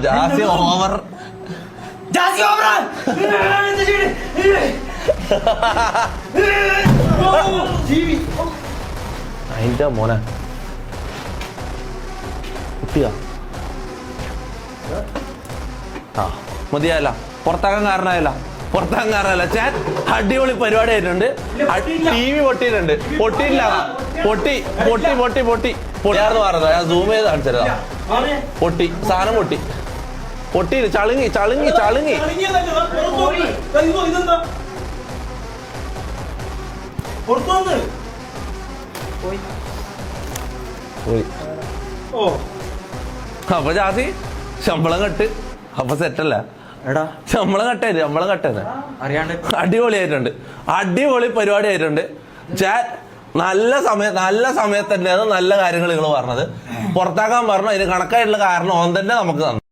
Jassie over അതിന്റെ മോനെ കുട്ടിയാ ആ മതിയായല്ല പുറത്താക്കാൻ കാരണമായല്ല ചാൻ അടിപൊളി പരിപാടി ആയിട്ടുണ്ട്. ടി വി പൊട്ടിയിട്ടുണ്ട്. പൊട്ടിയില്ല, പൊട്ടിയാർന്ന് പറഞ്ഞത്. ഞാൻ സൂം ചെയ്ത് കാണിച്ചതാ. പൊട്ടി, സാധനം പൊട്ടിയില്ല. ചളുങ്ങി പോയി. അപ്പൊ ജാസി ശമ്പളം കട്ട്. അപ്പൊ സെറ്റല്ല, ശമ്പളം കട്ടായിരുന്നു. അടിപൊളിയായിട്ടുണ്ട്. അടിപൊളി പരിപാടി ആയിട്ടുണ്ട്. നല്ല സമയത്ത് തന്നെയാണ് നല്ല കാര്യങ്ങൾ നിങ്ങൾ പറഞ്ഞത്. പുറത്താക്കാൻ പറഞ്ഞു. അതിന് കണക്കായിട്ടുള്ള കാരണം ഓൻ തന്നെ നമുക്ക് തന്നു.